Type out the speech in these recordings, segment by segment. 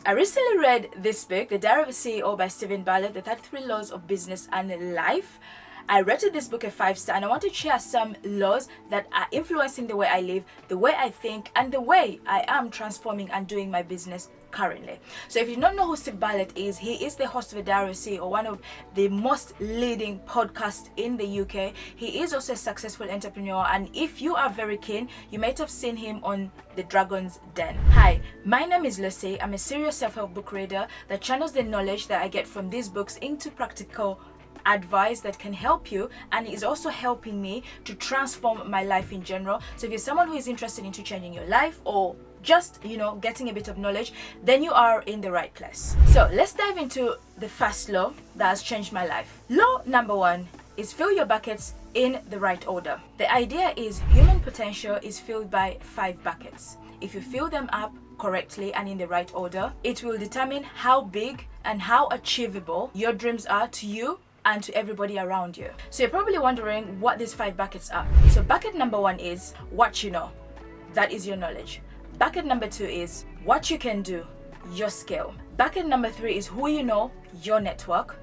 I recently read this book, The Diary of a CEO by Steve Bartlett, The 33 Laws of Business and Life. I rated this book a 5-star, and I want to share some laws that are influencing the way I live, the way I think, and the way I am transforming and doing my business currently. So if you don't know who Steve Bartlett is, he is the host of The Diary of a CEO, one of the most leading podcasts in the UK. He is also a successful entrepreneur, and if you are very keen, you might have seen him on The Dragon's Den. Hi, my name is Lucy. I'm a serious self-help book reader that channels the knowledge that I get from these books into practical advice that can help you, and is also helping me to transform my life in general. So if you're someone who is interested into changing your life, or just getting a bit of knowledge, then you are in the right place. So let's dive into the first law that has changed my life. Law number 1 is fill your buckets in the right order. The idea is human potential is filled by 5 buckets. If you fill them up correctly and in the right order, it will determine how big and how achievable your dreams are to you and to everybody around you. So you're probably wondering what these 5 buckets are. So bucket number 1 is what you know. That is your knowledge. Bucket number 2 is what you can do, your skill. Bucket number 3 is who you know, your network.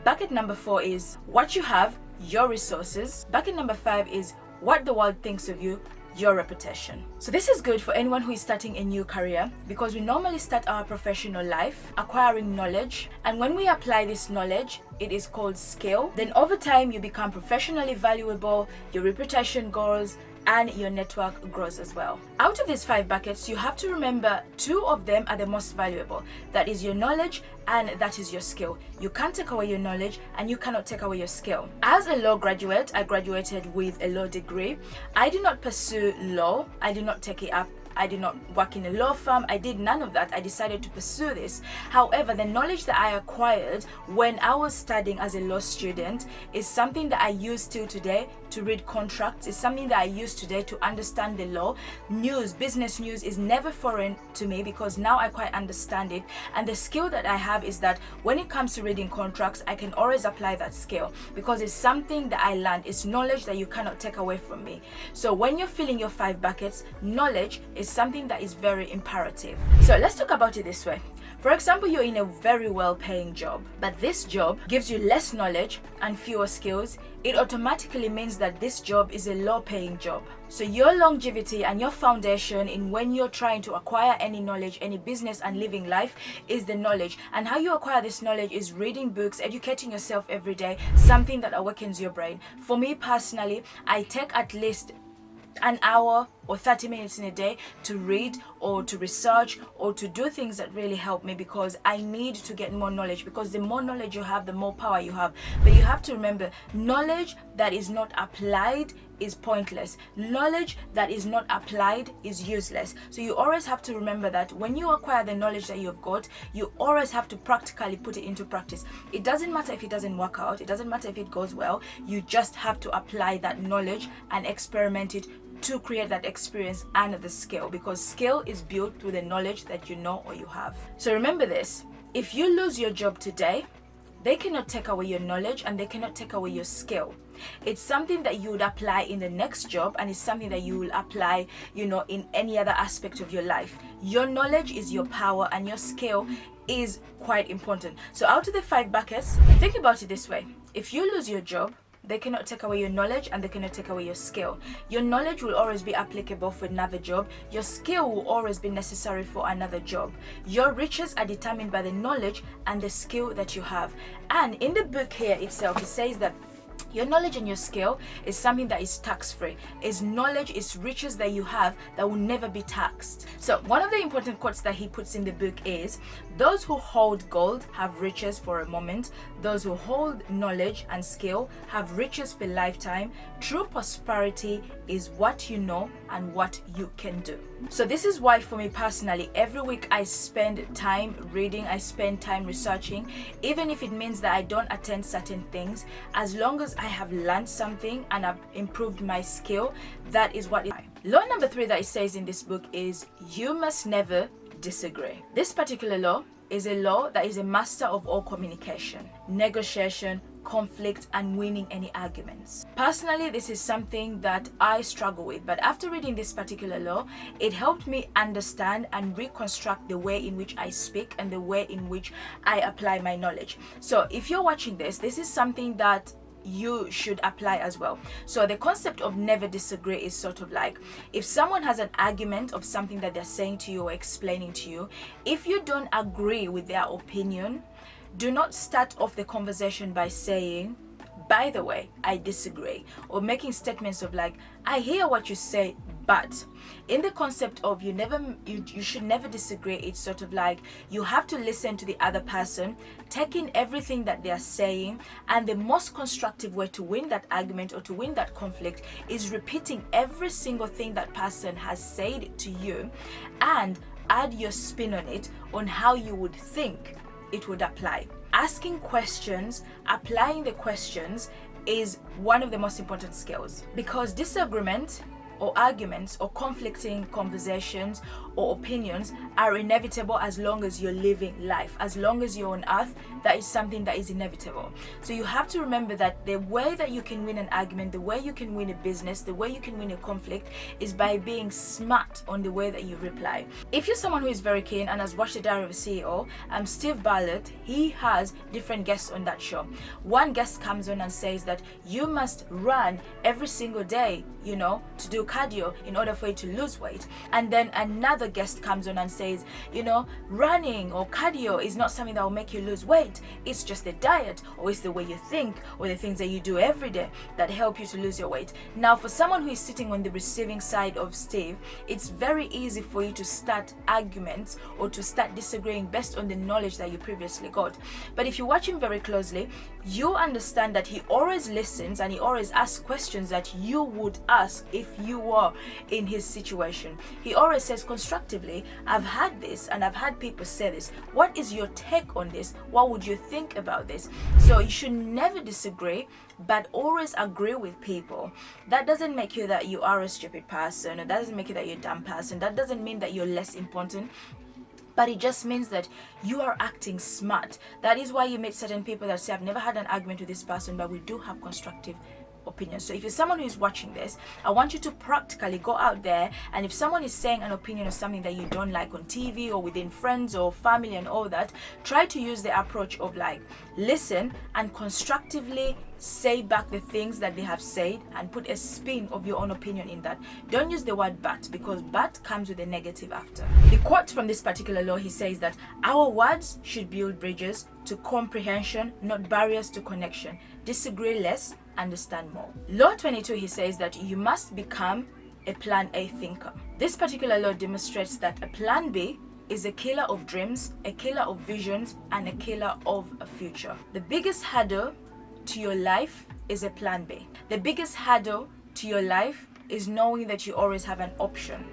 Bucket number 4 is what you have, your resources. Bucket number 5 is what the world thinks of you, your reputation. So this is good for anyone who is starting a new career, because we normally start our professional life acquiring knowledge, and when we apply this knowledge, it is called skill. Then over time you become professionally valuable, your reputation grows, and your network grows as well. Out of these 5 buckets, you have to remember 2 of them are the most valuable. That is your knowledge and that is your skill. You can't take away your knowledge and you cannot take away your skill. As a law graduate, I graduated with a law degree. I did not pursue law. I did not take it up. I did not work in a law firm. I did none of that. I decided to pursue this. However, the knowledge that I acquired when I was studying as a law student is something that I use till today to read contracts. It's something that I use today to understand the law. News, business news is never foreign to me because now I quite understand it. And the skill that I have is that when it comes to reading contracts, I can always apply that skill because it's something that I learned. It's knowledge that you cannot take away from me. So when you're filling your 5 buckets, knowledge is something that is very imperative. So let's talk about it this way. For example, you're in a very well-paying job, but this job gives you less knowledge and fewer skills. It automatically means that this job is a low-paying job. So your longevity and your foundation in when you're trying to acquire any knowledge, any business and living life is the knowledge. And how you acquire this knowledge is reading books, educating yourself every day, something that awakens your brain. For me personally, I take at least an hour or 30 minutes in a day to read or to research or to do things that really help me, because I need to get more knowledge, because the more knowledge you have, the more power you have. But you have to remember, knowledge that is not applied is pointless. Knowledge that is not applied is useless. So you always have to remember that when you acquire the knowledge that you've got, you always have to practically put it into practice. It doesn't matter if it doesn't work out. It doesn't matter if it goes well. You just have to apply that knowledge and experiment it to create that experience and the skill, because skill is built through the knowledge that you know or you have. So remember this, if you lose your job today, they cannot take away your knowledge and they cannot take away your skill. It's something that you would apply in the next job, and it's something that you will apply, in any other aspect of your life. Your knowledge is your power and your skill is quite important. So out of the 5 buckets, think about it this way. If you lose your job, they cannot take away your knowledge and they cannot take away your skill. Your knowledge will always be applicable for another job. Your skill will always be necessary for another job. Your riches are determined by the knowledge and the skill that you have. And in the book here itself, it says that your knowledge and your skill is something that is tax-free. It's knowledge, it's riches that you have that will never be taxed. So one of the important quotes that he puts in the book is, those who hold gold have riches for a moment. Those who hold knowledge and skill have riches for a lifetime. True prosperity is what you know and what you can do. So this is why for me personally, every week I spend time reading, I spend time researching, even if it means that I don't attend certain things. As long as I have learned something and I've improved my skill, that is what it is. Law number 3 that it says in this book is, you must never disagree. This particular law is a law that is a master of all communication, negotiation, conflict, and winning any arguments. Personally, this is something that I struggle with, but after reading this particular law, it helped me understand and reconstruct the way in which I speak and the way in which I apply my knowledge. So if you're watching this is something that you should apply as well. So the concept of never disagree is sort of like, if someone has an argument of something that they're saying to you or explaining to you, if you don't agree with their opinion, do not start off the conversation by saying, by the way, I disagree, or making statements of like, I hear what you say, but in the concept of you should never disagree, it's sort of like you have to listen to the other person, take in everything that they are saying, and the most constructive way to win that argument or to win that conflict is repeating every single thing that person has said to you and add your spin on it, on how you would think it would apply. Asking questions, applying the questions is one of the most important skills, because disagreement or arguments or conflicting conversations or opinions are inevitable as long as you're living life. As long as you're on earth, that is something that is inevitable. So you have to remember that the way that you can win an argument, the way you can win a business, the way you can win a conflict is by being smart on the way that you reply. If you're someone who is very keen and has watched The Diary of a CEO, Steve Bartlett, he has different guests on that show. One guest comes on and says that you must run every single day, to do cardio in order for you to lose weight. And then another guest comes on and says, running or cardio is not something that will make you lose weight. It's just the diet, or it's the way you think, or the things that you do every day that help you to lose your weight. Now, for someone who is sitting on the receiving side of Steve, it's very easy for you to start arguments or to start disagreeing based on the knowledge that you previously got. But if you watch him very closely, you understand that he always listens and he always asks questions that you would ask if you were in his situation. He always says constructively, I've had this and I've had people say this. What is your take on this? What would you think about this? So you should never disagree, but always agree with people. That doesn't make you that you are a stupid person, or that doesn't make you that you're a dumb person. That doesn't mean that you're less important, but it just means that you are acting smart. That is why you meet certain people that say, I've never had an argument with this person, but we do have constructive opinion. So if you're someone who is watching this, I want you to practically go out there, and if someone is saying an opinion or something that you don't like on TV or within friends or family and all that, try to use the approach of like, listen and constructively say back the things that they have said and put a spin of your own opinion in that. Don't use the word but, because but comes with a negative after. The quote from this particular law, he says that our words should build bridges to comprehension, not barriers to connection. Disagree less, understand more. Law 22, he says that you must become a plan A thinker. This particular law demonstrates that a plan B is a killer of dreams, a killer of visions, and a killer of a future. The biggest hurdle to your life is a plan B. The biggest hurdle to your life is knowing that you always have an option.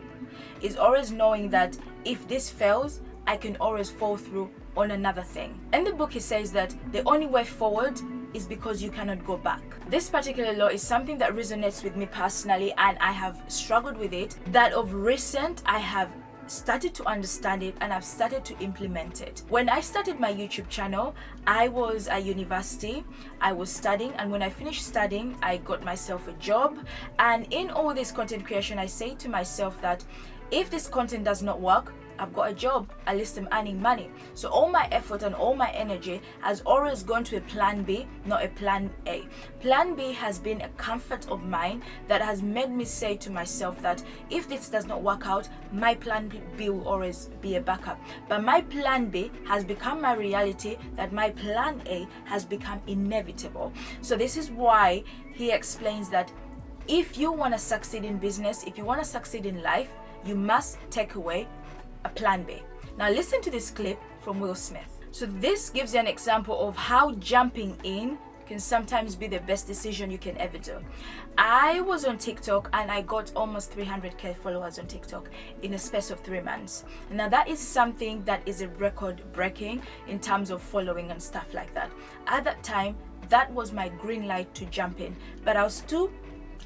Is always knowing that if this fails, I can always fall through on another thing. In the book, he says that the only way forward is because you cannot go back. This particular law is something that resonates with me personally, and I have struggled with it. That of recent, I have started to understand it and I've started to implement it. When I started my YouTube channel, I was at university, I was studying, and when I finished studying, I got myself a job. And in all this content creation, I say to myself that if this content does not work, I've got a job, at least I'm earning money. So all my effort and all my energy has always gone to a plan B, not a plan A. Plan B has been a comfort of mine that has made me say to myself that if this does not work out, my plan B will always be a backup. But my plan B has become my reality, that my plan A has become inevitable. So this is why he explains that if you want to succeed in business, if you want to succeed in life, you must take away a plan B. Now listen to this clip from Will Smith. So this gives you an example of how jumping in can sometimes be the best decision you can ever do. I was on TikTok and I got almost 300k followers on TikTok in a space of 3 months. Now that is something that is a record breaking in terms of following and stuff like that. At that time, that was my green light to jump in, but I was too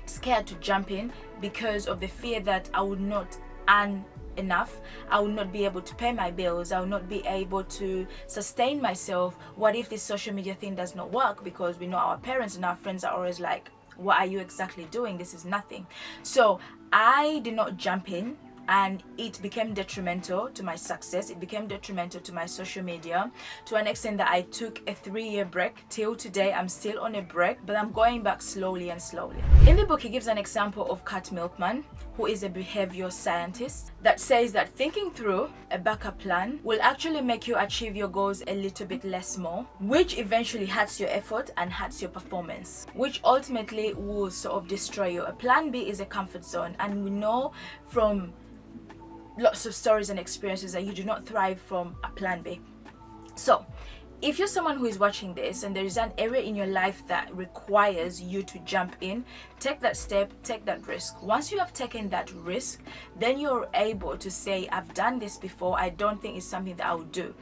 scared to jump in because of the fear that I would not earn enough, I will not be able to pay my bills, I will not be able to sustain myself. What if this social media thing does not work? Because we know our parents and our friends are always like, what are you exactly doing? This is nothing. So I did not jump in, and it became detrimental to my success. It became detrimental to my social media, to an extent that I took a 3-year break. Till today I'm still on a break, but I'm going back slowly and slowly. In the book he gives an example of Kat Milkman, who is a behavioral scientist, that says that thinking through a backup plan will actually make you achieve your goals a little bit less more, which eventually hurts your effort and hurts your performance, which ultimately will sort of destroy you. A plan B is a comfort zone, and we know from lots of stories and experiences that you do not thrive from a plan B. So if you're someone who is watching this and there is an area in your life that requires you to jump in, take that step, take that risk. Once you have taken that risk, then you're able to say, I've done this before, I don't think it's something that I would do.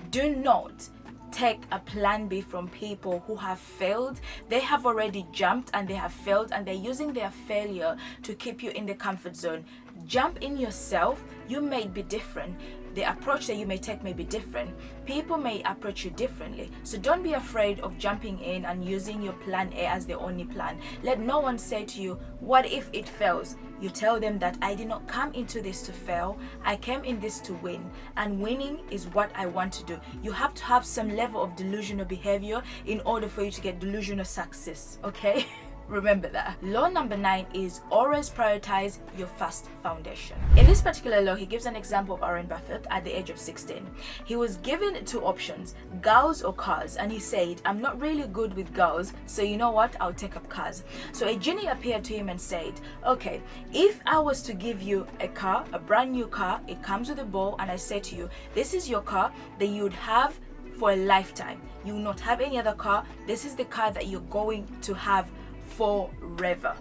Do not take a plan B from people who have failed. They have already jumped and they have failed, and they're using their failure to keep you in the comfort zone. Jump in yourself. You may be different. The approach that you may take may be different. People may approach you differently. So don't be afraid of jumping in and using your plan A as the only plan. Let no one say to you, what if it fails? You tell them that I did not come into this to fail. I came in this to win. And winning is what I want to do. You have to have some level of delusional behavior in order for you to get delusional success. Okay? Remember that. Law number 9 is always prioritize your first foundation. In this particular law, he gives an example of Warren Buffett at the age of 16. He was given 2 options, girls or cars, and he said, I'm not really good with girls, so you know what, I'll take up cars. So a genie appeared to him and said, okay, if I was to give you a car, a brand new car, it comes with a ball, and I say to you, this is your car, then you would have for a lifetime. You will not have any other car. This is the car that you're going to have forever.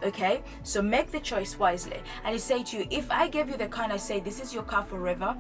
Okay, so make the choice wisely. And he said to you, if I gave you the car and I say this is your car forever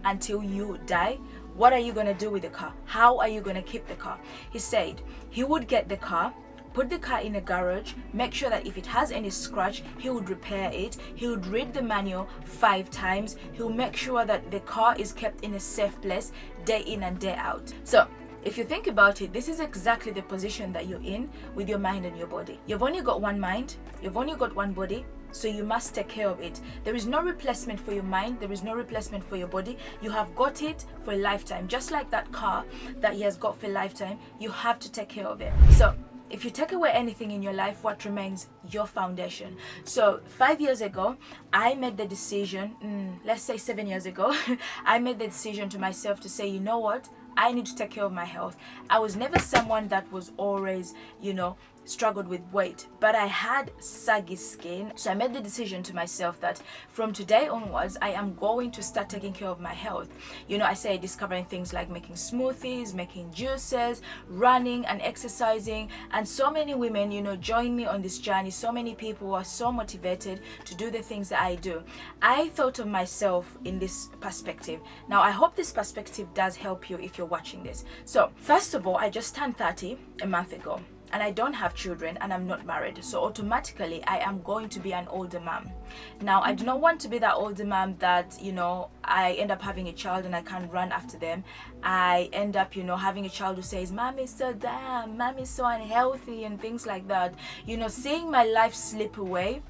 until you die, what are you going to do with the car? How are you going to keep the car? He said he would get the car, put the car in a garage, make sure that if it has any scratch, he would repair it. He would read the manual 5 times. He'll make sure that the car is kept in a safe place day in and day out. So if you think about it, this is exactly the position that you're in with your mind and your body. You've only got one mind, you've only got one body, so you must take care of it. There is no replacement for your mind, there is no replacement for your body. You have got it for a lifetime. Just like that car that he has got for a lifetime, you have to take care of it. So if you take away anything in your life, what remains? Your foundation. So 5 years ago, I made the decision, let's say 7 years ago, I made the decision to myself to say, you know what? I need to take care of my health. I was never someone that was always, struggled with weight, but I had saggy skin. So I made the decision to myself that from today onwards, I am going to start taking care of my health. I say discovering things like making smoothies, making juices, running and exercising. And so many women, join me on this journey. So many people are so motivated to do the things that I do. I thought of myself in this perspective. Now, I hope this perspective does help you if you're watching this. So first of all, I just turned 30 a month ago. And I don't have children and I'm not married. So automatically I am going to be an older mom. Now, I do not want to be that older mom that, I end up having a child and I can't run after them. I end up, having a child who says, Mom is so dumb, Mom is so unhealthy and things like that. Seeing my life slip away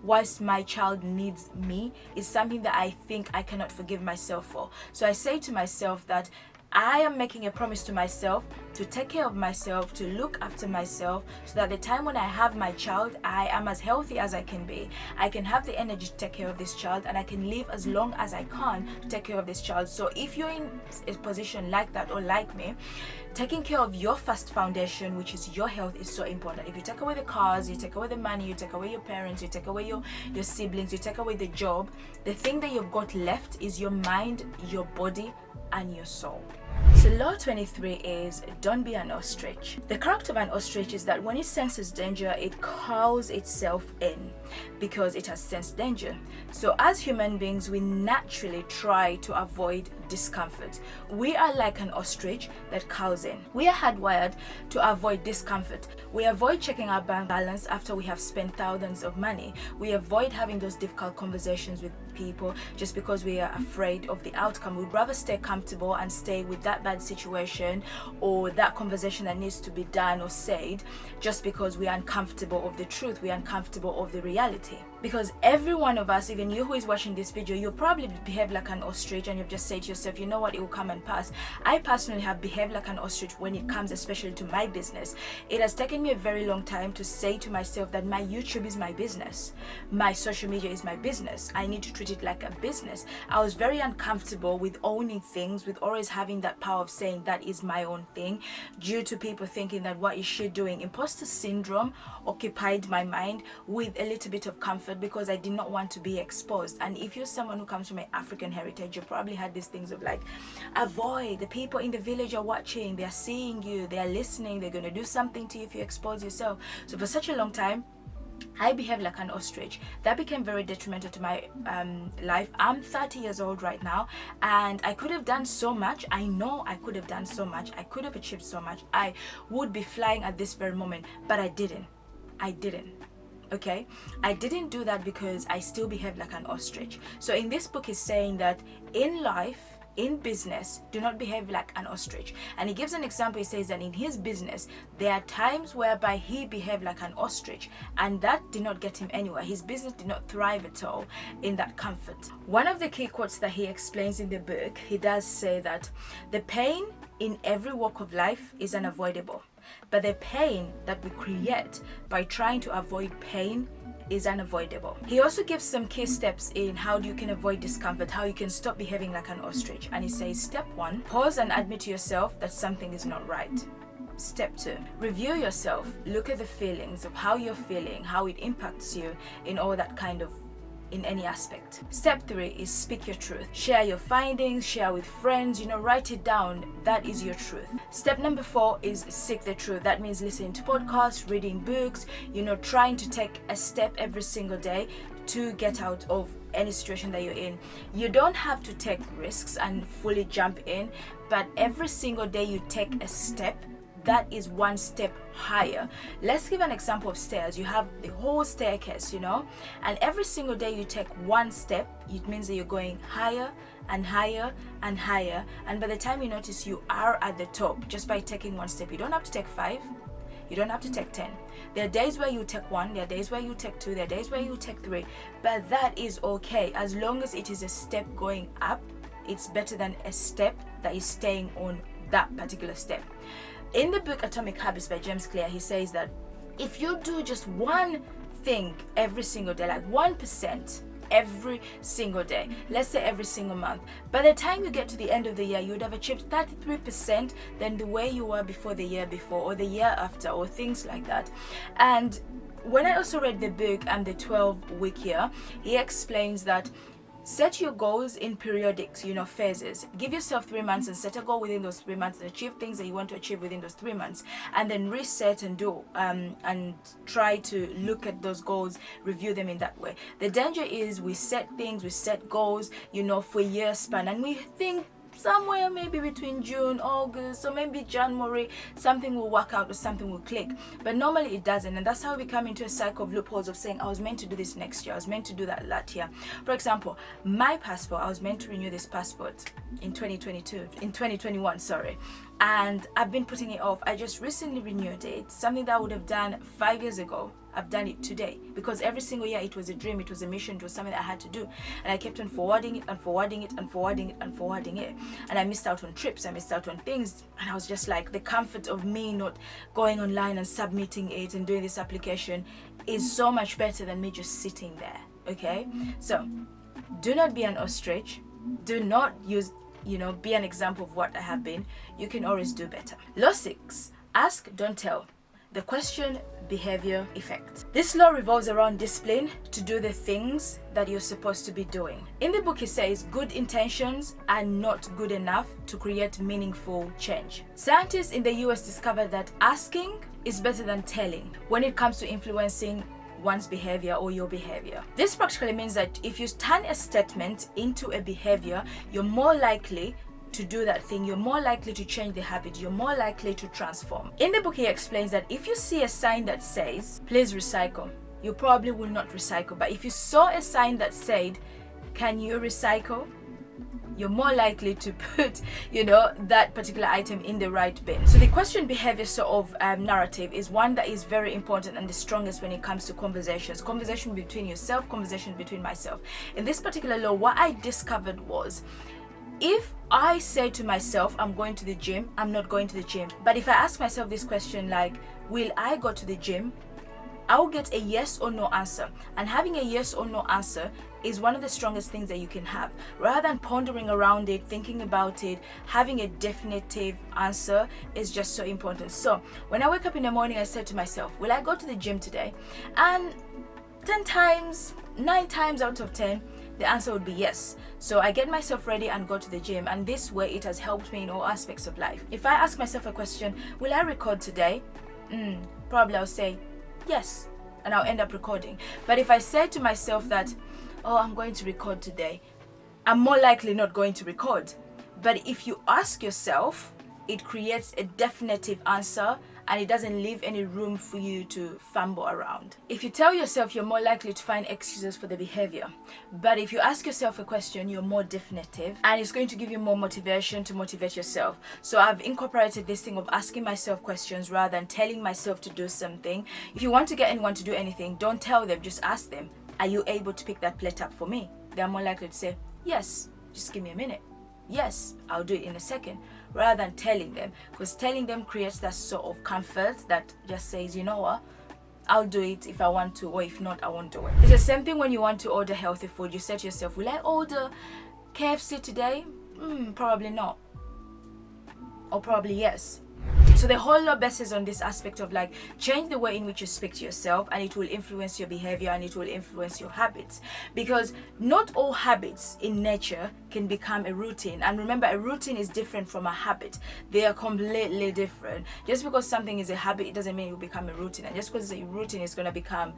whilst my child needs me is something that I think I cannot forgive myself for. So I say to myself that I am making a promise to myself to take care of myself, to look after myself, so that the time when I have my child, I am as healthy as I can be. I can have the energy to take care of this child, and I can live as long as I can to take care of this child. So if you're in a position like that or like me, taking care of your first foundation, which is your health, is so important. If you take away the cars, you take away the money, you take away your parents, you take away your siblings, you take away the job, the thing that you've got left is your mind, your body, and your soul. So law 23 is don't be an ostrich. The character of an ostrich is that when it senses danger, it calls itself in because it has sensed danger. So as human beings, we naturally try to avoid discomfort. We are like an ostrich that cows in. We are hardwired to avoid discomfort. We avoid checking our bank balance after we have spent thousands of money. We avoid having those difficult conversations with people just because we are afraid of the outcome. We'd rather stay comfortable and stay with that bad situation or that conversation that needs to be done or said just because we are uncomfortable of the truth, we are uncomfortable of the reality. Because every one of us, even you who is watching this video, you'll probably behave like an ostrich and you've just said to yourself, you know what, it will come and pass. I personally have behaved like an ostrich when it comes especially to my business. It has taken me a very long time to say to myself that my YouTube is my business. My social media is my business. I need to treat it like a business. I was very uncomfortable with owning things, with always having that power of saying that is my own thing, due to people thinking that what is she doing? Imposter syndrome occupied my mind with a little bit of comfort because I did not want to be exposed. And if you're someone who comes from an African heritage, you probably had these things of like, avoid, the people in the village are watching, they are seeing you, they are listening, they're going to do something to you if you expose yourself. So for such a long time, I behaved like an ostrich. That became very detrimental to my life. I'm 30 years old right now, and I could have done so much. I know I could have done so much. I could have achieved so much. I would be flying at this very moment, but I didn't. Okay, I didn't do that because I still behave like an ostrich. So in this book, he's saying that in life, in business, do not behave like an ostrich. And he gives an example. He says that in his business, there are times whereby he behaved like an ostrich, and that did not get him anywhere. His business did not thrive at all in that comfort. One of the key quotes that he explains in the book, he does say that the pain in every walk of life is unavoidable, but the pain that we create by trying to avoid pain is unavoidable. He also gives some key steps in how you can avoid discomfort, how you can stop behaving like an ostrich. And he says, step 1, pause and admit to yourself that something is not right. Step 2, review yourself. Look at the feelings of how you're feeling, how it impacts you in all that kind of in any aspect. Step 3 is speak your truth. Share your findings, share with friends, write it down. That is your truth. Step number 4 is seek the truth. That means listening to podcasts, reading books, trying to take a step every single day to get out of any situation that you're in. You don't have to take risks and fully jump in, but every single day you take a step, that is one step higher. Let's give an example of stairs. You have the whole staircase, and every single day you take one step, it means that you're going higher and higher and higher, and by the time you notice, you are at the top just by taking one step. You don't have to take 5, you don't have to take 10. There are days where you take 1, there are days where you take 2, there are days where you take 3, but that is okay as long as it is a step going up. It's better than a step that is staying on that particular step. In the book Atomic Habits by James Clear, he says that if you do just one thing every single day, like 1% every single day, let's say every single month, by the time you get to the end of the year, you would have achieved 33% than the way you were before the year before or the year after or things like that. And when I also read the book and the 12-week year, he explains that set your goals in periodic, phases. Give yourself 3 months and set a goal within those 3 months and achieve things that you want to achieve within those 3 months, and then reset and do and try to look at those goals, review them in that way. The danger is we set things, we set goals, for a year span, and we think somewhere maybe between June, August, or maybe January, something will work out or something will click. But normally it doesn't, and that's how we come into a cycle of loopholes of saying, I was meant to do this next year, I was meant to do that year. For example, my passport, I was meant to renew this passport in 2021, and I've been putting it off. I just recently renewed it, something that I would have done 5 years ago. I've done it today because every single year it was a dream, it was a mission, it was something that I had to do, and I kept on forwarding it and forwarding it and forwarding it and forwarding it, and I missed out on trips, I missed out on things, and I was just like, the comfort of me not going online and submitting it and doing this application is so much better than me just sitting there. Okay, so do not be an ostrich, do not use be an example of what I have been. You can always do better. Law 6, ask, don't tell. The question, behavior, effect. This law revolves around discipline to do the things that you're supposed to be doing. In the book, he says good intentions are not good enough to create meaningful change. Scientists in the US discovered that asking is better than telling when it comes to influencing one's behavior or your behavior. This practically means that if you turn a statement into a behavior, you're more likely to do that thing, you're more likely to change the habit, you're more likely to transform. In the book, he explains that if you see a sign that says, please recycle, you probably will not recycle. But if you saw a sign that said, can you recycle? You're more likely to put, that particular item in the right bin. So the question behavior sort of narrative is one that is very important and the strongest when it comes to conversations. Conversation between yourself, conversation between myself. In this particular law, what I discovered was, if I say to myself, I'm going to the gym, I'm not going to the gym. But if I ask myself this question like, will I go to the gym? I'll get a yes or no answer. And having a yes or no answer is one of the strongest things that you can have. Rather than pondering around it, thinking about it, having a definitive answer is just so important. So when I wake up in the morning, I said to myself, will I go to the gym today? And 9 times out of 10, the answer would be yes. So I get myself ready and go to the gym, and this way it has helped me in all aspects of life. If I ask myself a question, will I record today? Probably I'll say yes, and I'll end up recording. But if I say to myself that, oh, I'm going to record today, I'm more likely not going to record. But if you ask yourself, it creates a definitive answer and it doesn't leave any room for you to fumble around. If you tell yourself, you're more likely to find excuses for the behavior. But if you ask yourself a question, you're more definitive and it's going to give you more motivation to motivate yourself. So I've incorporated this thing of asking myself questions rather than telling myself to do something. If you want to get anyone to do anything, don't tell them, just ask them, are you able to pick that plate up for me? They're more likely to say, yes, just give me a minute. Yes, I'll do it in a second, rather than telling them, because telling them creates that sort of comfort that just says, you know what, I'll do it if I want to, or if not, I won't do it. It's the same thing when you want to order healthy food. You say to yourself, will I order KFC today? Probably not, or probably yes. So the whole law bases on this aspect of like, change the way in which you speak to yourself and it will influence your behavior and it will influence your habits. Because not all habits in nature can become a routine. And remember, a routine is different from a habit. They are completely different. Just because something is a habit, it doesn't mean it will become a routine. And just because it's a routine, it's going to become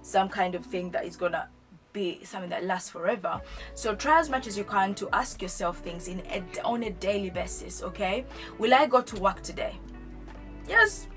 some kind of thing that is going to be something that lasts forever. So try as much as you can to ask yourself things on a daily basis, okay? Will I go to work today? Yes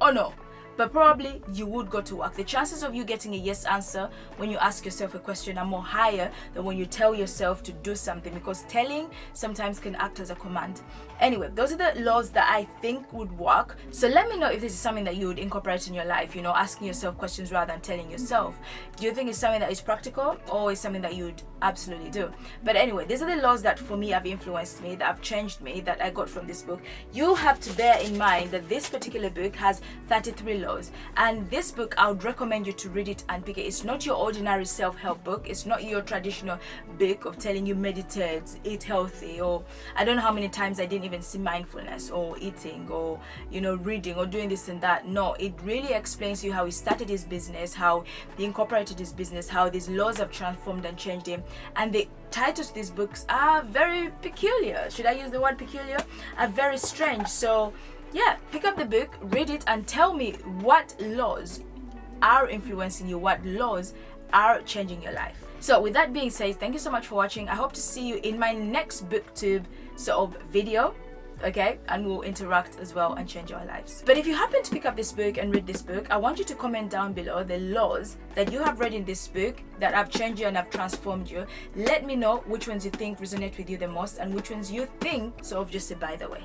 or no? But probably you would go to work. The chances of you getting a yes answer when you ask yourself a question are more higher than when you tell yourself to do something, because telling sometimes can act as a command. Anyway, those are the laws that I think would work. So let me know if this is something that you would incorporate in your life, asking yourself questions rather than telling yourself. Do you think it's something that is practical, or is something that you would absolutely do? But anyway, these are the laws that for me have influenced me, that have changed me, that I got from this book. You have to bear in mind that this particular book has 33 laws, and this book I would recommend you to read it and pick it. It's not your ordinary self-help book. It's not your traditional book of telling you meditate, eat healthy, or I don't know how many times I didn't even see mindfulness or eating or reading or doing this and that. No, it really explains to you how he started his business, how he incorporated his business, how these laws have transformed and changed him. And the titles of these books are very peculiar. Should I use the word peculiar? Are very strange. So yeah, pick up the book, read it, and tell me what laws are influencing you, what laws are changing your life. So with that being said, thank you so much for watching. I hope to see you in my next booktube sort of video, okay? And we'll interact as well and change our lives. But if you happen to pick up this book and read this book, I want you to comment down below the laws that you have read in this book that have changed you and have transformed you. Let me know which ones you think resonate with you the most and which ones you think sort of just say by the way.